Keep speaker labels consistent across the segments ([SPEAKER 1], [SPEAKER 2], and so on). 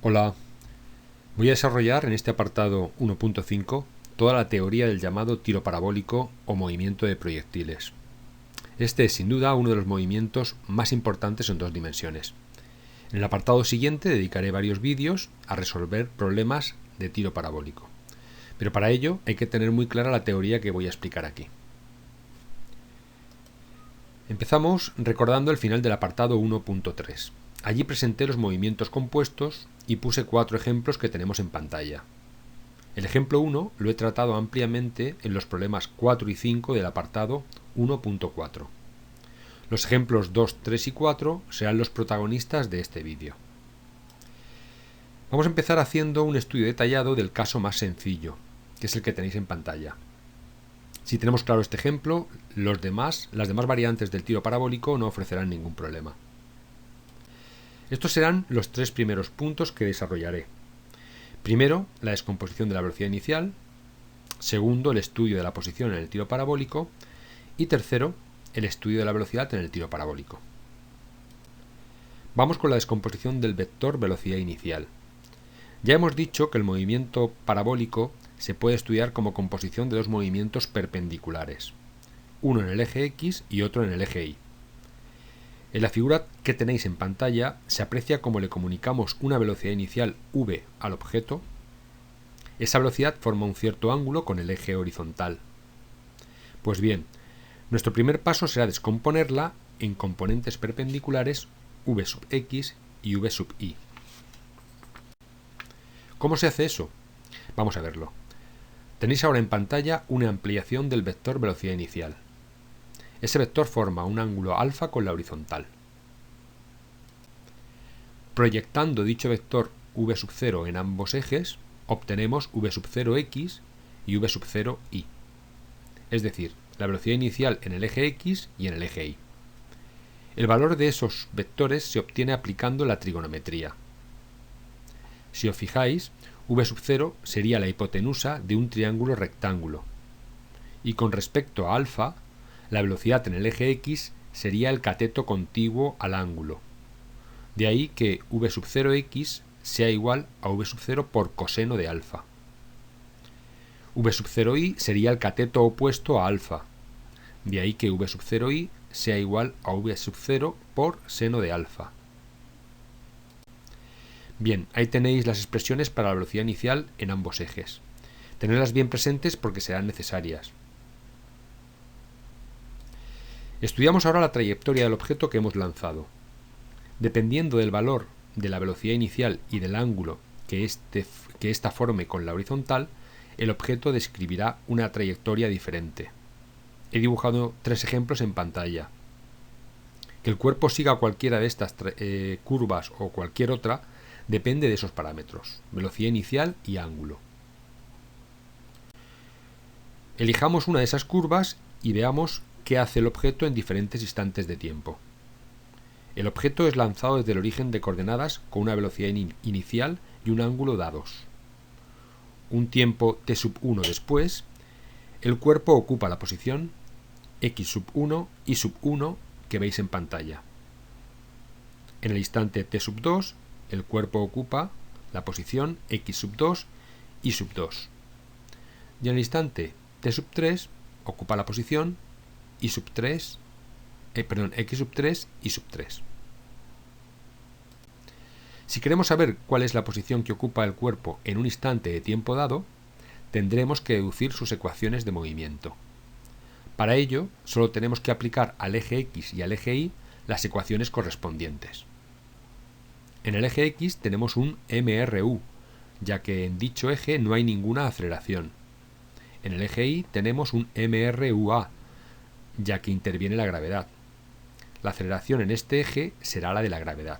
[SPEAKER 1] Hola, voy a desarrollar en este apartado 1.5 toda la teoría del llamado tiro parabólico o movimiento de proyectiles. Este es sin duda uno de los movimientos más importantes en dos dimensiones. En el apartado siguiente dedicaré varios vídeos a resolver problemas de tiro parabólico. Pero para ello hay que tener muy clara la teoría que voy a explicar aquí. Empezamos recordando el final del apartado 1.3. Allí presenté los movimientos compuestos y puse 4 ejemplos que tenemos en pantalla. El ejemplo 1 lo he tratado ampliamente en los problemas 4 y 5 del apartado 1.4. Los ejemplos 2, 3 y 4 serán los protagonistas de este vídeo. Vamos a empezar haciendo un estudio detallado del caso más sencillo, que es el que tenéis en pantalla. Si tenemos claro este ejemplo, las demás variantes del tiro parabólico no ofrecerán ningún problema. Estos serán los 3 primeros puntos que desarrollaré. Primero, la descomposición de la velocidad inicial. Segundo, el estudio de la posición en el tiro parabólico. Y tercero, el estudio de la velocidad en el tiro parabólico. Vamos con la descomposición del vector velocidad inicial. Ya hemos dicho que el movimiento parabólico se puede estudiar como composición de dos movimientos perpendiculares, uno en el eje X y otro en el eje Y. En la figura que tenéis en pantalla se aprecia cómo le comunicamos una velocidad inicial v al objeto. Esa velocidad forma un cierto ángulo con el eje horizontal. Pues bien, nuestro primer paso será descomponerla en componentes perpendiculares v sub x y v sub y. ¿Cómo se hace eso? Vamos a verlo. Tenéis ahora en pantalla una ampliación del vector velocidad inicial. Ese vector forma un ángulo alfa con la horizontal. Proyectando dicho vector v sub 0 en ambos ejes, obtenemos v sub 0x y v sub 0y. Es decir, la velocidad inicial en el eje X y en el eje Y. El valor de esos vectores se obtiene aplicando la trigonometría. Si os fijáis, v sub 0 sería la hipotenusa de un triángulo rectángulo. Y con respecto a alfa, la velocidad en el eje X sería el cateto contiguo al ángulo. De ahí que v sub 0x sea igual a v sub 0 por coseno de alfa. V sub 0y sería el cateto opuesto a alfa. De ahí que v sub 0y sea igual a v sub 0 por seno de alfa. Bien, ahí tenéis las expresiones para la velocidad inicial en ambos ejes. Tenedlas bien presentes porque serán necesarias. Estudiamos ahora la trayectoria del objeto que hemos lanzado. Dependiendo del valor de la velocidad inicial y del ángulo que ésta forme con la horizontal, el objeto describirá una trayectoria diferente. He dibujado 3 ejemplos en pantalla. Que el cuerpo siga cualquiera de estas curvas o cualquier otra depende de esos parámetros, velocidad inicial y ángulo. Elijamos una de esas curvas y veamos qué hace el objeto en diferentes instantes de tiempo. El objeto es lanzado desde el origen de coordenadas con una velocidad inicial y un ángulo dados. Un tiempo t sub 1 después, el cuerpo ocupa la posición x sub 1 y sub 1 que veis en pantalla. En el instante t sub 2, el cuerpo ocupa la posición x sub 2 y sub 2. Y en el instante t sub 3 ocupa la posición x sub 3 y sub 3. Si queremos saber cuál es la posición que ocupa el cuerpo en un instante de tiempo dado, tendremos que deducir sus ecuaciones de movimiento. Para ello, solo tenemos que aplicar al eje X y al eje Y las ecuaciones correspondientes. En el eje X tenemos un mru, ya que en dicho eje no hay ninguna aceleración. En el eje Y tenemos un mrua, ya que interviene la gravedad. La aceleración en este eje será la de la gravedad.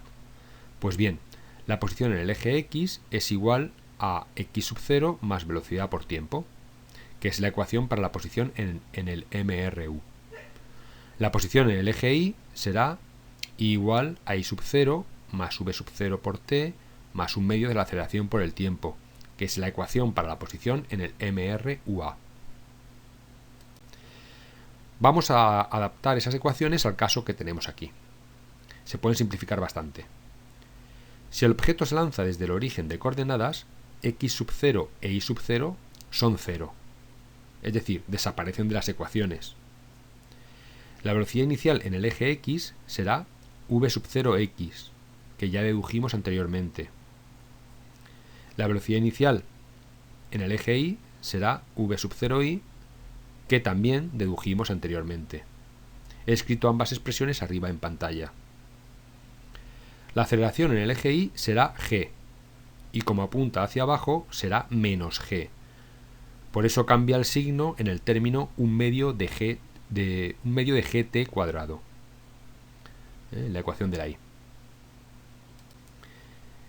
[SPEAKER 1] Pues bien, la posición en el eje X es igual a x sub 0 más velocidad por tiempo, que es la ecuación para la posición en el mru. La posición en el eje Y será igual a y sub 0 más v sub 0 por t más un medio de la aceleración por el tiempo, que es la ecuación para la posición en el mrua. Vamos a adaptar esas ecuaciones al caso que tenemos aquí. Se pueden simplificar bastante. Si el objeto se lanza desde el origen de coordenadas, x sub 0 e y sub 0 son 0, es decir, desaparecen de las ecuaciones. La velocidad inicial en el eje x será v sub 0x, que ya dedujimos anteriormente. La velocidad inicial en el eje y será v sub 0y, que también dedujimos anteriormente. He escrito ambas expresiones arriba en pantalla. La aceleración en el eje y será g, y como apunta hacia abajo será menos g. Por eso cambia el signo en el término 1/2 de gt cuadrado, la ecuación de la y.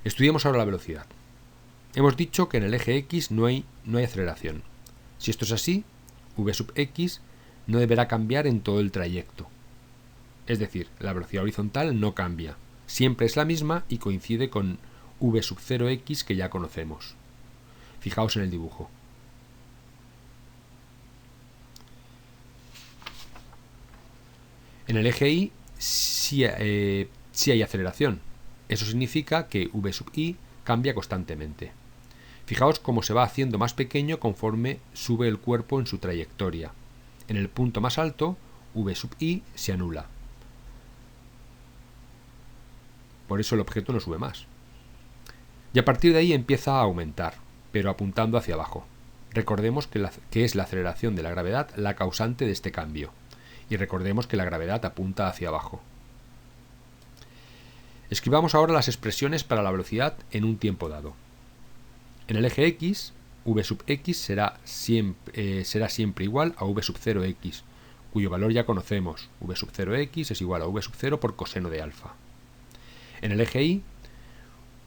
[SPEAKER 1] Estudiemos ahora la velocidad. Hemos dicho que en el eje x no hay aceleración. Si esto es así, v sub x no deberá cambiar en todo el trayecto. Es decir, la velocidad horizontal no cambia, siempre es la misma y coincide con v sub 0x que ya conocemos. Fijaos en el dibujo. En el eje y sí hay aceleración. Eso significa que v sub i cambia constantemente. Fijaos cómo se va haciendo más pequeño conforme sube el cuerpo en su trayectoria. En el punto más alto, v sub i se anula. Por eso el objeto no sube más. Y a partir de ahí empieza a aumentar, pero apuntando hacia abajo. Recordemos que es la aceleración de la gravedad la causante de este cambio. Y recordemos que la gravedad apunta hacia abajo. Escribamos ahora las expresiones para la velocidad en un tiempo dado. En el eje x, v sub x será siempre igual a v sub 0x, cuyo valor ya conocemos. V sub 0x es igual a v sub 0 por coseno de alfa. En el eje y,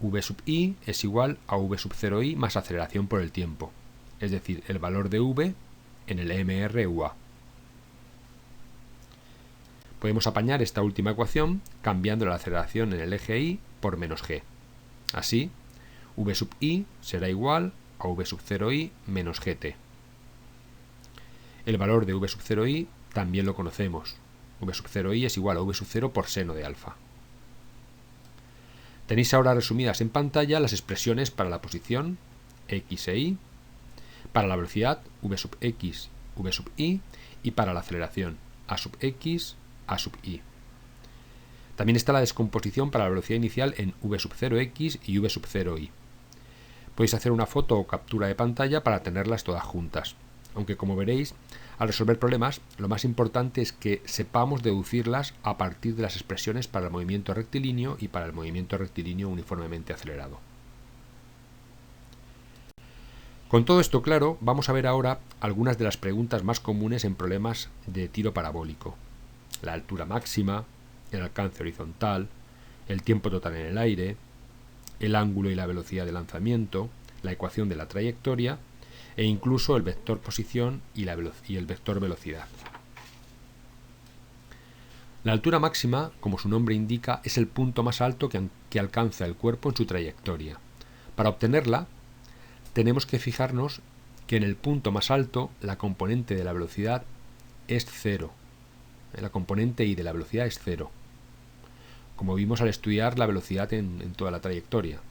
[SPEAKER 1] v sub i es igual a v sub 0i más aceleración por el tiempo, es decir, el valor de v en el mr ua. Podemos apañar esta última ecuación cambiando la aceleración en el eje y por menos g. Así, v sub i será igual a v sub 0i menos gt. El valor de v sub 0i también lo conocemos. V sub 0i es igual a v sub 0 por seno de alfa. Tenéis ahora resumidas en pantalla las expresiones para la posición x e y, para la velocidad v sub x, v sub i y para la aceleración a sub x, a sub i. También está la descomposición para la velocidad inicial en v sub 0x y v sub 0i. Podéis hacer una foto o captura de pantalla para tenerlas todas juntas, aunque como veréis, al resolver problemas, lo más importante es que sepamos deducirlas a partir de las expresiones para el movimiento rectilíneo y para el movimiento rectilíneo uniformemente acelerado. Con todo esto claro, vamos a ver ahora algunas de las preguntas más comunes en problemas de tiro parabólico. La altura máxima, el alcance horizontal, el tiempo total en el aire, el ángulo y la velocidad de lanzamiento, la ecuación de la trayectoria e incluso el vector posición y el vector velocidad. La altura máxima, como su nombre indica, es el punto más alto que alcanza el cuerpo en su trayectoria. Para obtenerla, tenemos que fijarnos que en el punto más alto la componente de la velocidad es 0. La componente y de la velocidad es 0, como vimos al estudiar la velocidad en toda la trayectoria.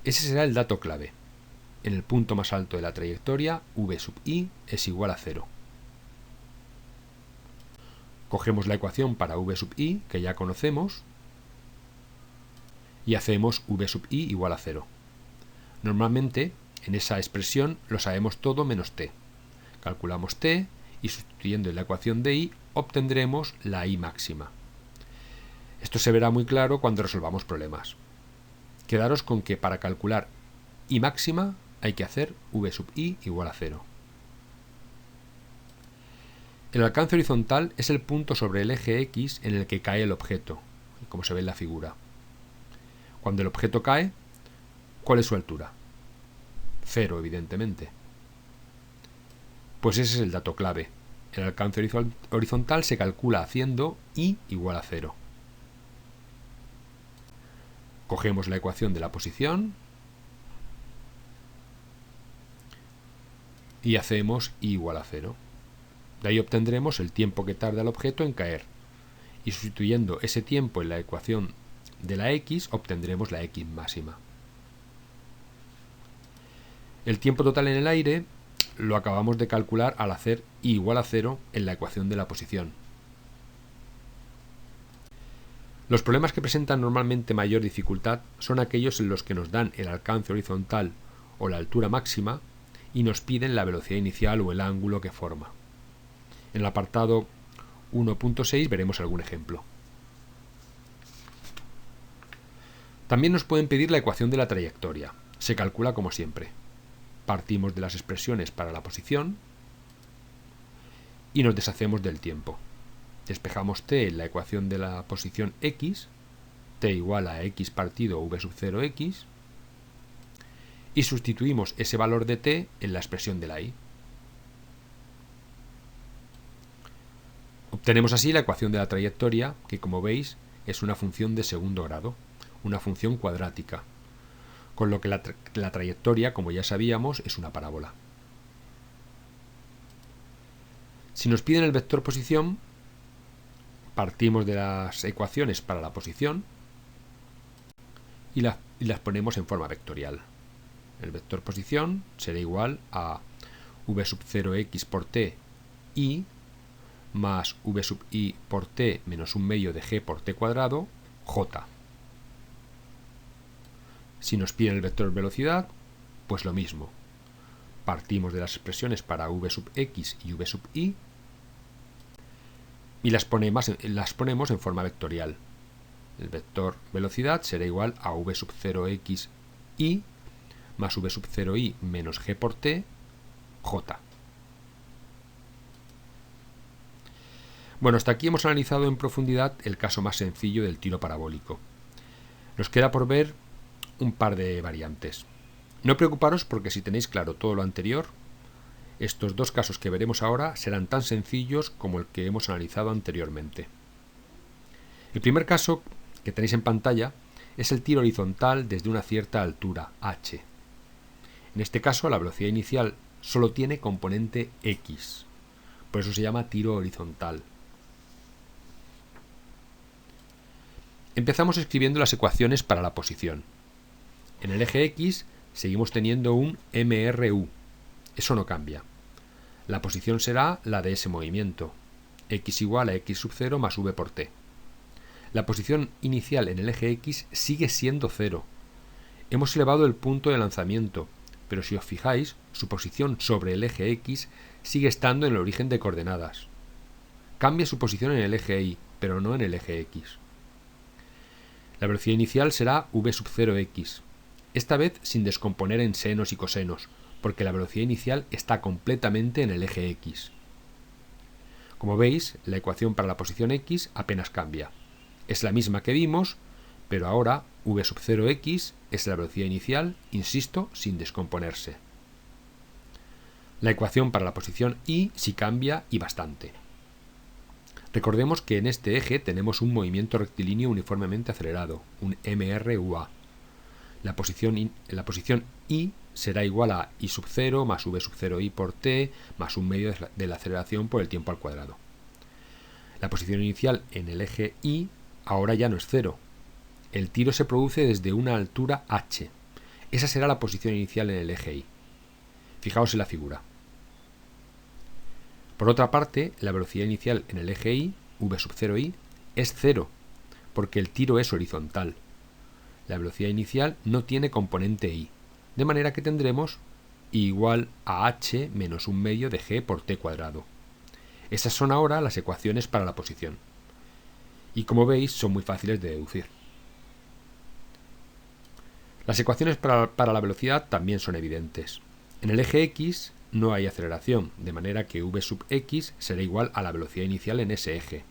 [SPEAKER 1] Ese será el dato clave. En el punto más alto de la trayectoria, v sub i es igual a 0. Cogemos la ecuación para v sub i, que ya conocemos, y hacemos v sub i igual a 0. Normalmente, en esa expresión lo sabemos todo menos t. Calculamos t y sustituyendo en la ecuación de i obtendremos la i máxima. Esto se verá muy claro cuando resolvamos problemas. Quedaros con que para calcular i máxima hay que hacer v sub i igual a 0. El alcance horizontal es el punto sobre el eje x en el que cae el objeto, como se ve en la figura. Cuando el objeto cae, ¿cuál es su altura? 0, evidentemente. Pues ese es el dato clave. El alcance horizontal se calcula haciendo i igual a 0. Cogemos la ecuación de la posición y hacemos i igual a 0. De ahí obtendremos el tiempo que tarda el objeto en caer. Y sustituyendo ese tiempo en la ecuación de la x obtendremos la x máxima. El tiempo total en el aire lo acabamos de calcular al hacer i igual a 0 en la ecuación de la posición. Los problemas que presentan normalmente mayor dificultad son aquellos en los que nos dan el alcance horizontal o la altura máxima y nos piden la velocidad inicial o el ángulo que forma. En el apartado 1.6 veremos algún ejemplo. También nos pueden pedir la ecuación de la trayectoria. Se calcula como siempre. Partimos de las expresiones para la posición y nos deshacemos del tiempo. Despejamos t en la ecuación de la posición x, t igual a x partido v sub 0x, y sustituimos ese valor de t en la expresión de la y. Obtenemos así la ecuación de la trayectoria, que como veis es una función de segundo grado, una función cuadrática, con lo que la trayectoria, como ya sabíamos, es una parábola. Si nos piden el vector posición, partimos de las ecuaciones para la posición y las ponemos en forma vectorial. El vector posición será igual a v sub 0x por t i más v sub i por t menos un medio de g por t cuadrado j. Si nos piden el vector velocidad, pues lo mismo. Partimos de las expresiones para v sub x y v sub i y las ponemos en forma vectorial. El vector velocidad será igual a v sub 0x i más v sub 0i menos g por t j. Bueno, hasta aquí hemos analizado en profundidad el caso más sencillo del tiro parabólico. Nos queda por ver un par de variantes. No preocuparos porque si tenéis claro todo lo anterior, estos dos casos que veremos ahora serán tan sencillos como el que hemos analizado anteriormente. El primer caso que tenéis en pantalla es el tiro horizontal desde una cierta altura, h. En este caso la velocidad inicial solo tiene componente x, por eso se llama tiro horizontal. Empezamos escribiendo las ecuaciones para la posición. En el eje x seguimos teniendo un MRU. Eso no cambia. La posición será la de ese movimiento, x igual a x sub 0 más v por t. La posición inicial en el eje x sigue siendo 0. Hemos elevado el punto de lanzamiento, pero si os fijáis, su posición sobre el eje x sigue estando en el origen de coordenadas. Cambia su posición en el eje y, pero no en el eje x. La velocidad inicial será v sub 0x, esta vez sin descomponer en senos y cosenos, porque la velocidad inicial está completamente en el eje x. Como veis, la ecuación para la posición x apenas cambia. Es la misma que vimos, pero ahora v sub 0x es la velocidad inicial, insisto, sin descomponerse. La ecuación para la posición y sí cambia y bastante. Recordemos que en este eje tenemos un movimiento rectilíneo uniformemente acelerado, un MRUA. La posición y será igual a i sub 0 más v sub 0i por t más un medio de la aceleración por el tiempo al cuadrado. La posición inicial en el eje y ahora ya no es 0. El tiro se produce desde una altura h. Esa será la posición inicial en el eje y. Fijaos en la figura. Por otra parte, la velocidad inicial en el eje y, v sub 0i, es 0, porque el tiro es horizontal. La velocidad inicial no tiene componente y, de manera que tendremos i igual a h menos un medio de g por t cuadrado. Esas son ahora las ecuaciones para la posición. Y como veis, son muy fáciles de deducir. Las ecuaciones para la velocidad también son evidentes. En el eje x no hay aceleración, de manera que v sub x será igual a la velocidad inicial en ese eje.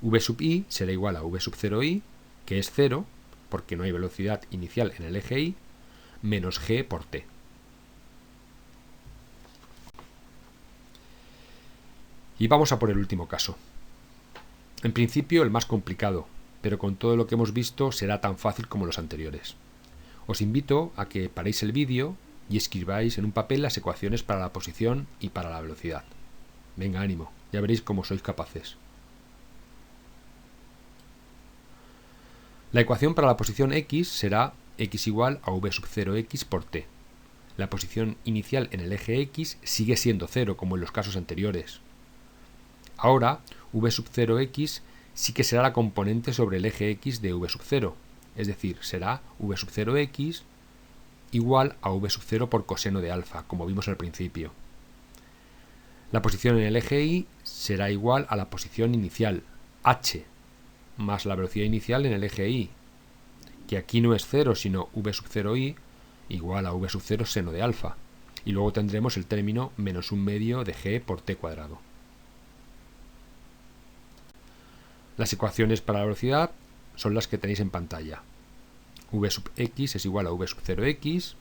[SPEAKER 1] V sub i será igual a v sub 0i, que es 0, porque no hay velocidad inicial en el eje y, menos g por t. Y vamos a por el último caso. En principio el más complicado, pero con todo lo que hemos visto será tan fácil como los anteriores. Os invito a que paréis el vídeo y escribáis en un papel las ecuaciones para la posición y para la velocidad. Venga, ánimo, ya veréis cómo sois capaces. La ecuación para la posición x será x igual a v sub 0x por t. La posición inicial en el eje x sigue siendo 0, como en los casos anteriores. Ahora, v sub 0x sí que será la componente sobre el eje x de v sub 0, es decir, será v sub 0x igual a v sub 0 por coseno de alfa, como vimos al principio. La posición en el eje y será igual a la posición inicial, h, más la velocidad inicial en el eje y, que aquí no es 0, sino v sub 0y, igual a v sub 0 seno de alfa. Y luego tendremos el término menos un medio de g por t cuadrado. Las ecuaciones para la velocidad son las que tenéis en pantalla. V sub x es igual a v sub 0x.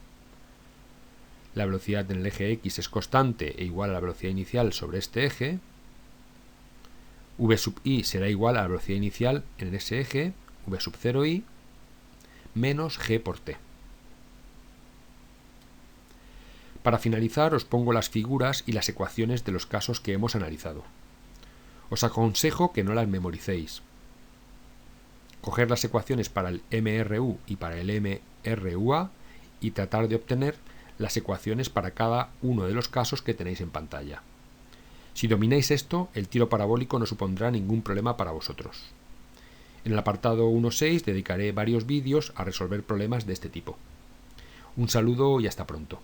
[SPEAKER 1] La velocidad en el eje x es constante e igual a la velocidad inicial sobre este eje. V sub i será igual a la velocidad inicial en ese eje, v sub 0i, menos g por t. Para finalizar os pongo las figuras y las ecuaciones de los casos que hemos analizado. Os aconsejo que no las memoricéis. Coger las ecuaciones para el MRU y para el MRUA y tratar de obtener las ecuaciones para cada uno de los casos que tenéis en pantalla. Si domináis esto, el tiro parabólico no supondrá ningún problema para vosotros. En el apartado 1.6 dedicaré varios vídeos a resolver problemas de este tipo. Un saludo y hasta pronto.